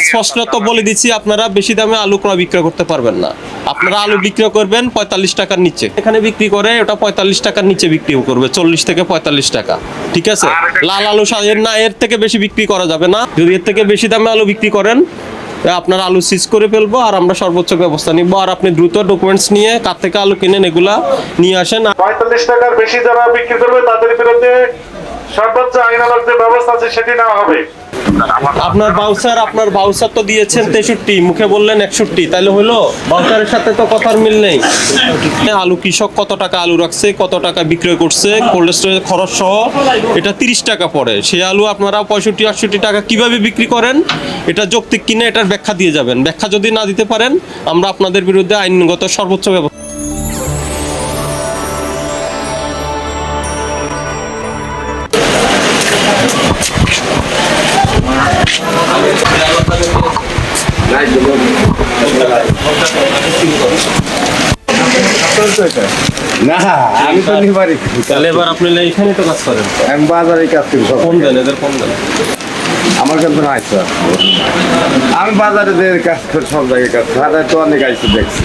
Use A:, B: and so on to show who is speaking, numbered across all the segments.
A: স্পষ্ট তো বলে দিচ্ছি, আপনারা বেশি দামে আলু ক্রয় বিক্রয় করতে পারবেন না। আপনারা আলু বিক্রয় করবেন 45 টাকার নিচে, এখানে বিক্রি করে ওটা 45 টাকার নিচে বিক্রি করবে, 40 থেকে 45 টাকা, ঠিক আছে? লাল আলু এর না, এর থেকে বেশি বিক্রি করা যাবে না। যদি এর থেকে বেশি দামে আলু বিক্রি করেন, আপনার আলু সিজ করে ফেলবো আর আমরা সর্বোচ্চ ব্যবস্থা নিব। আর আপনি দ্রুত ডকুমেন্টস নিয়ে কার থেকে আলু কিনেন এগুলা নিয়ে আসেন।
B: 45 টাকার বেশি যারা বিক্রি করবে তাদের বিরুদ্ধে সর্বোচ্চ আইনানুগ যে ব্যবস্থা আছে সেটি নেওয়া হবে।
A: আপনার বাউচার তো দিয়েছেন 63, মুখে বললেন 61, তাহলে হলো? বাউচারের সাথে তো কথার মিল নেই। আলু কৃষক কত টাকা আলু রাখছে, কত টাকা বিক্রয় করছে, কোল্ড স্টোরেজ খরচ সহ এটা 30 টাকা পড়ে। সেই আলু আপনারা 65-68 টাকা কিভাবে বিক্রি করেন, এটা যৌক্তিক কিনে এটার ব্যাখ্যা দিয়ে যাবেন। ব্যাখ্যা যদি না দিতে পারেন, আমরা আপনাদের বিরুদ্ধে আইনগত সর্বোচ্চ ব্যবস্থা।
C: না আমি তো নিবারি
A: তাহলে এবার আপনি এখানে তো কাজ করেন,
C: আমি বাজারে কাজ করি।
A: ফোন দেন, এদের ফোন দেন।
C: আমার কিন্তু নাই স্যার, আমি বাজারে যে কাজ করি, সব জায়গায় কাজ করি, তো অনেক আইসি দেখছি।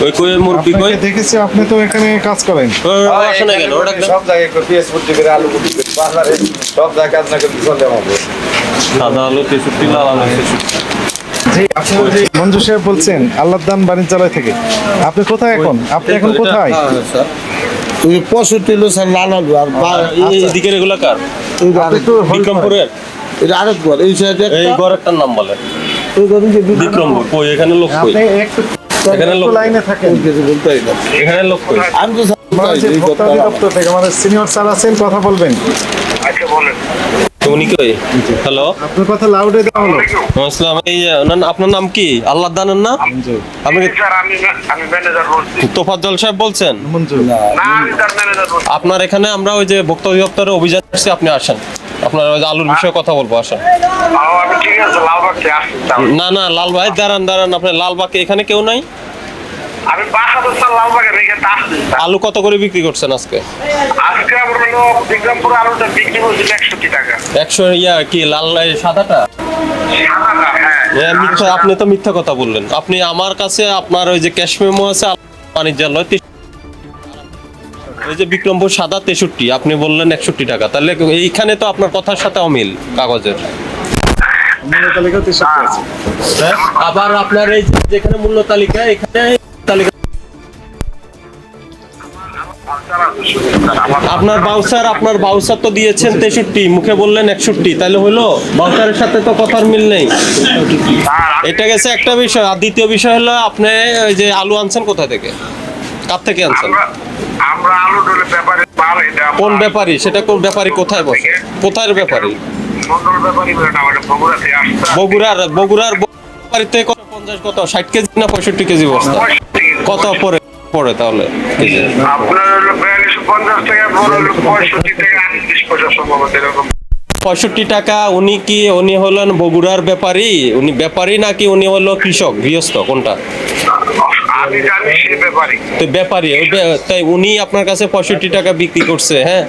A: ওই কই মুরগি কই
B: দেখেছি আপনি তো এখানে কাজ করেন।
A: আসলে গেল ওটা
C: সব জায়গায় করি, পেঁয়াজ ফুটি করে, আলু ফুটি করে, বাজারে সব জায়গায় কাজ না করতে চলে হবে।
A: সাদা আলু 63, লাল আলু 63।
B: জি, আপনি যে মঞ্জু সাহেব বলছেন আল্লাহদান বাণিজ্যালয় থেকে, আপনি কোথায় এখন? আপনি এখন কোথায়?
A: স্যার
C: তুমি 65 কিলো স্যার লাল আলু আর
A: এই দিকের এগুলা কার?
B: আপনি একটু
A: বিক্রমপুরের
C: এটা আরেক ঘর, এই সাইডে
A: এই ঘরটার নাম বলে বিক্রমপুর। কই এখানে লোক কই?
B: আপনি একটু
A: এখানে লোক
B: লাইনে থাকেন।
C: বলতেই না,
A: এখানে লোক কই?
C: আমি তো
B: আমাদের যে ভোক্তা অধিদপ্তর থেকে আমাদের সিনিয়র স্যার আছেন, কথা বলবেন।
A: তো উনি কই? হ্যালো,
B: আপনার কথা লাউডে দেওয়া হলো।
A: আসসালাম। এই আপনার নাম কি? আল্লাহ দানের না? আপনি তোফাজ্জল সাহেব বলছেন?
B: মঞ্জু
A: আপনার এখানে আমরা ওই যে ভোক্তা অধিদপ্তরে অভিযান করছি, আপনি আসেন। আপনার ওই যে আলুর বিষয়ে কথা বলবো, আসেন। না না লাল ভাই, দাঁড়ান, আপনার লালবাগে এখানে কেউ নাই?
D: আমি লালবাগে এখানে আসছি।
A: আলু কত করে বিক্রি করছেন আজকে?
D: আজকে আমরা হলো বিক্রমপুর আলুটা বিক্রি করছি 160 টাকা।
A: 100 কি লাল সাদাটা?
D: সাদাটা, হ্যাঁ।
A: মিথ্যা, আপনি তো মিথ্যা কথা বললেন। আপনি আমার কাছে আপনার ওই যে ক্যাশ মেমো আছে বাণিজ্যালয়, ওই যে বিক্রমপুর সাদা 63, আপনি বললেন 61 টাকা। তাহলে এইখানে তো আপনার কথার সাথে অমিল কাগজের।
B: মূল্য তালিকা 63 আছে।
A: আবার আপনার এই যেখানে মূল্য তালিকা, এখানে তালিকা আপনার বাউচার তো দিয়েছেন 63, মুখে বললেন 61, তাহলে হলো? বাউচারের সাথে তো কথার মিল নেই। এটা গেছে একটা বিষয়। আর দ্বিতীয় বিষয় হলো, আপনি ওই যে আলু আনছেন কোথা থেকে, কার থেকে আনছেন?
D: আমরা আলু ডলে ব্যাপারে মাল এটা
A: কোন ব্যাপারী? সেটা কোন ব্যাপারী? কোথায় বসে? কোথায় ব্যাপারী?
D: মন্ডল ব্যাপারী বলে না, ওটা বগুড়াতে আসছে।
A: বগুড়ার ব্যাপারীতে কত? 50 কত? 60 কেজি না 65 কেজি বস্তা? কত পড়ে তাহলে কেজি?
D: আপনার হলো 4250 টাকা, বড় হলো 65 টাকা 30 পয়সা সম্ভবত এরকম।
A: 65 টাকা। উনি হলেন বগুড়ার ব্যাপারী? উনি ব্যাপারী নাকি উনি হলো কৃষক, গৃহস্থ, কোনটা?
D: আমি জানি সে ব্যাপারী।
A: তো ব্যাপারী, তাই উনি আপনার কাছে 65 টাকা বিক্রি করছে, হ্যাঁ?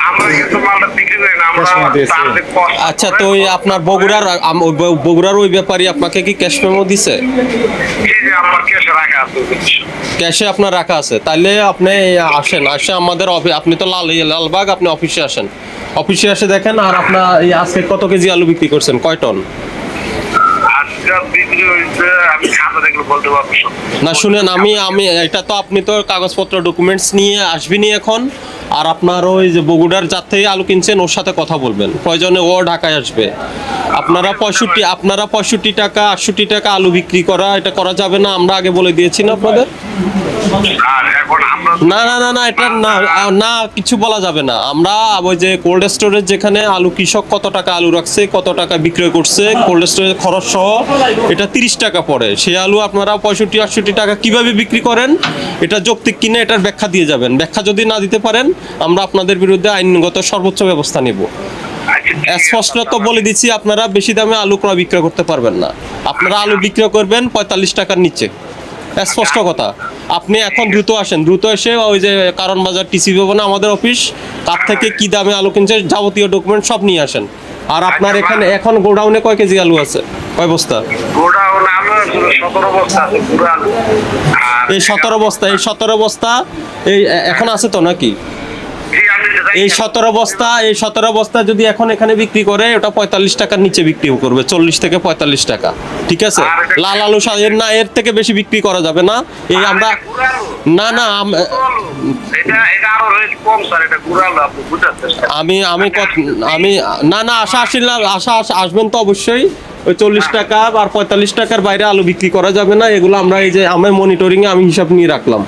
D: আমরা কিন্তু মালটা বিক্রি করি না, আমরা তার যে cost।
A: আচ্ছা, তো ওই আপনার বগুড়ার ওই ব্যাপারী আপনাকে কি ক্যাশ মেমো দিছে?
D: এই যে আমার ক্যাশে রাখা আছে।
A: ক্যাশে আপনার রাখা আছে? তাহলে আপনি আসে আমাদের আপনি তো লালবাগ, আপনি অফিসে আসেন। অফিসে এসে দেখেন। আর আপনার এই আজকে কত কেজি আলু বিক্রি করছেন, কয় টন?
D: আজকে বিক্রি হয়েছে, আমি খাতা দেখলে বলতে পারবো সব।
A: না শুনেন, আমি এটা তো আপনি তো কাগজপত্র ডকুমেন্টস নিয়ে আসবেনই এখন। আর আপনার ওই যে বগুড়ার যার থেকে আলু কিনছেন ওর সাথে কথা বলবেন, প্রয়োজনে ও ঢাকায় আসবে। আপনারা 65 টাকা 68 টাকা আলু বিক্রি করা, এটা করা যাবে না। আমরা আগে বলে দিয়েছি না আপনাদের?
D: আর এখন আমরা
A: না এটা না কিছু বলা যাবে না। আমরা ওই যে কোল্ড স্টোরেজ যেখানে আলু কৃষক কত টাকা আলু রাখছে, কত টাকা বিক্রয় করছে, কোল্ড স্টোরেজ খরচ সহ এটা 30 টাকা পড়ে। সেই আলু আপনারা 65-68 টাকা কিভাবে বিক্রি করেন, এটা যৌক্তিক কিনে এটার ব্যাখ্যা দিয়ে যাবেন। ব্যাখ্যা যদি না দিতে পারেন, আমরা আপনাদের বিরুদ্ধে আইনগত সর্বোচ্চ ব্যবস্থা নিব। স্পষ্ট তো বলে দিচ্ছি, আপনারা বেশি দামে আলু ক্রয় বিক্রয় করতে পারবেন না। আপনারা আলু বিক্রয় করবেন 45 টাকার নিচে, স্পষ্ট কথা। আপনি এখন দ্রুত আসেন, দ্রুত এসে ওই যে কারণ বাজার টিসি ভবনে আমাদের অফিস, তার থেকে কি দামে আলু কিনছে যাবতীয় ডকুমেন্ট সব নিয়ে আসেন। আর আপনার এখানে এখন গোডাউনে কয় কেজি আলু আছে, কয় বস্তা?
D: গোডাউন আমার 17 বস্তা আছে পুরো আলু। আর
A: এই 17 বস্তা এই এখন আছে তো নাকি?
D: জি, আমি যাই-
A: এই 17 বস্তা যদি এখন এখানে বিক্রি করে ওটা 45 টাকার নিচে বিক্রি করবে, 40 থেকে 45 টাকা, ঠিক আছে? লাল আলু এর থেকে বেশি বিক্রি করা যাবে না। এই আমরা
D: পুরো আলু।
A: না না আম-
D: এটা আরো রেট কম স্যার, এটা পুরো আলু, আপনি বুঝার চেষ্টা করুন।
A: আমি না আশা আসবেন তো অবশ্যই। ওই 40 টাকা আর 45 টাকার বাইরে আলু বিক্রি করা যাবে না। এগুলো আমরা এই যে আমি মনিটরিং এ আমি হিসাব নিয়ে রাখলাম।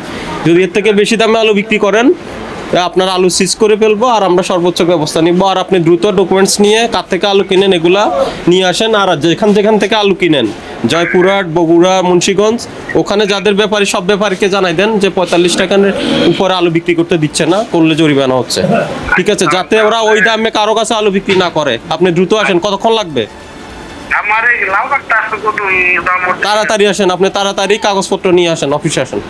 A: যদি এর থেকে বেশি দামে আলু বিক্রি করেন আপনার আলু সিজ করে ফেলবো আর আমরা সর্বোচ্চ ব্যবস্থা নিব। আর আপনি দ্রুত ডকুমেন্টস নিয়ে কার থেকে আলু কিনেন এগুলা নিয়ে আসেন। আর যেখান থেকে আলু কিনেন, জয়পুরহাট, বগুড়া, মুন্সিগঞ্জ, ওখানে যাদের ব্যাপারী সব ব্যাপারীকে জানাই দেন যে 45 টাকার উপরে আলু বিক্রি করতে দিচ্ছে না, করলে জরিমানা হচ্ছে, ঠিক আছে? যাতে ওরা ওই দামে কারো কাছে আলু বিক্রি না করে। আপনি দ্রুত আসেন। কতক্ষণ লাগবে?
D: আমার এই লাউ কাটটা আসতে কত মোটামুটি?
A: তাড়াতাড়ি আসেন, আপনি তাড়াতাড়ি কাগজপত্র নিয়ে আসেন, অফিসে আসেন।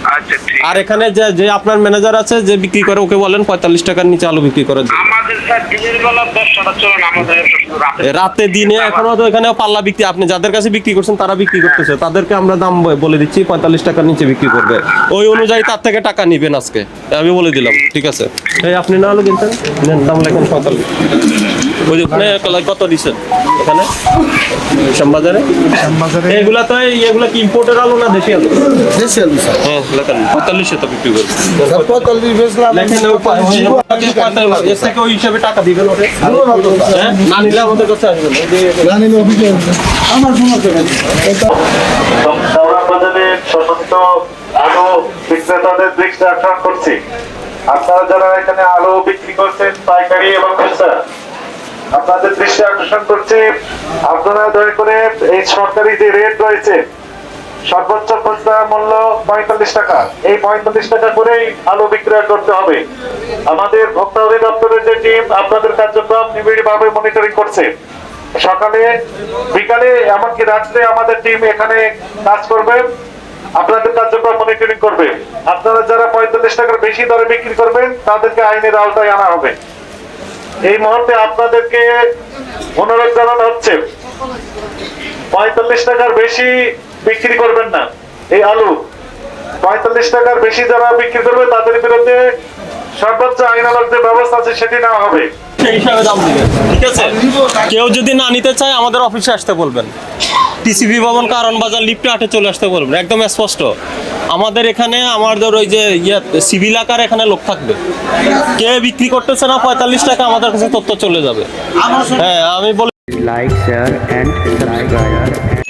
D: আচ্ছা, ঠিক
A: আর এখানে যে আপনার ম্যানেজার আছে যে বিক্রি করে ওকে বলেন 45 টাকার নিচে আলু বিক্রি করার জন্য।
D: আমাদের স্যার দিনের বেলা ব্যবসাটা চলে না, আমাদের ব্যবসা শুধু রাতে।
A: রাতে দিনে এখনো তো এখানে পাল্লা বিক্রি, আপনি যাদের কাছে বিক্রি করছেন তারা বিক্রি করতেছে, তাদেরকে আমরা দাম বলে দিচ্ছি 45 টাকার নিচে বিক্রি করবে। ওই অনুযায়ী তার থেকে টাকা নিবেন আজকে, আমি বলে দিলাম, ঠিক আছে? এই আপনি না আলু কিনতেন, নেন, দাম লেখেন 45। ওই যে ওখানে কত দিচ্ছেন এখানে শ্যামবাজারে?
B: শ্যামবাজারে
A: এগুলা তো এগুলা কি ইম্পোর্টের আলু না দেশি আলু?
E: দেশি আলু স্যার।
A: হ্যাঁ লেখেন 45 তো বিক্রি করবে।
E: 45 বেচলাম।
A: লেখেন এর থেকে ওই হিসাবে টাকা দিবেন ওটা। হ্যাঁ, না নিলে আমাদের কাছে আসবেন। এই যে
E: জানি না অভিযোগ আমার সমস্যা নেই।
F: আমরা বাজারে স্বতন্ত্র আলু বিক্রেতাদের দৃষ্টি আকর্ষণ করছি। আপনারা যারা এখানে আলু বিক্রি করছেন পাইকারি এবং খুচরা, আপনাদের দৃষ্টি আকর্ষণ করছি, আপনারা দয়া করে এই সরকারি যে রেট রয়েছে সর্বোচ্চ খুচরা মূল্য 45 টাকা, এই 45 টাকা করেই আলু বিক্রয় করতে হবে। আমাদের ভোক্তা অধিদপ্তরের যে টিম আপনাদের কার্যক্রম নিবিড়ভাবে মনিটরিং করছে। সকালে, বিকালে, এমনকি রাত্রে আমাদের টিম এখানে কাজ করবে, আপনাদের কার্যক্রম মনিটরিং করবে। আপনারা যারা 45 টাকার বেশি দরে বিক্রি করবেন তাদেরকে আইনের আওতায় আনা হবে। এই মুহূর্তে আপনাদেরকে অনুরোধ জানানো হচ্ছে 45 টাকার বেশি বিক্রি করবেন না। এই আলু 45 টাকার বেশি যারা বিক্রি করবে তাদের বিরুদ্ধে সর্বোচ্চ আইনানুগ যে ব্যবস্থা আছে সেটি নেওয়া হবে।
A: সেই হিসাবে দাম দিবেন, ঠিক আছে? কেউ যদি না নিতে চায় আমাদের অফিসে আসতে বলবেন, টিসিবি ভবন, কারণ বাজার, লিফটে 8-এ চলে আসতে বলবেন, একদম স্পষ্ট। আমাদের এখানে আমাদের ওই যে সিভিল আকার এখানে লোক থাকবে, কে বিক্রি করতেছে না 45 টাকা আমাদের কাছে তথ্য চলে যাবে। হ্যাঁ, আমি বলি
G: like, share and subscribe.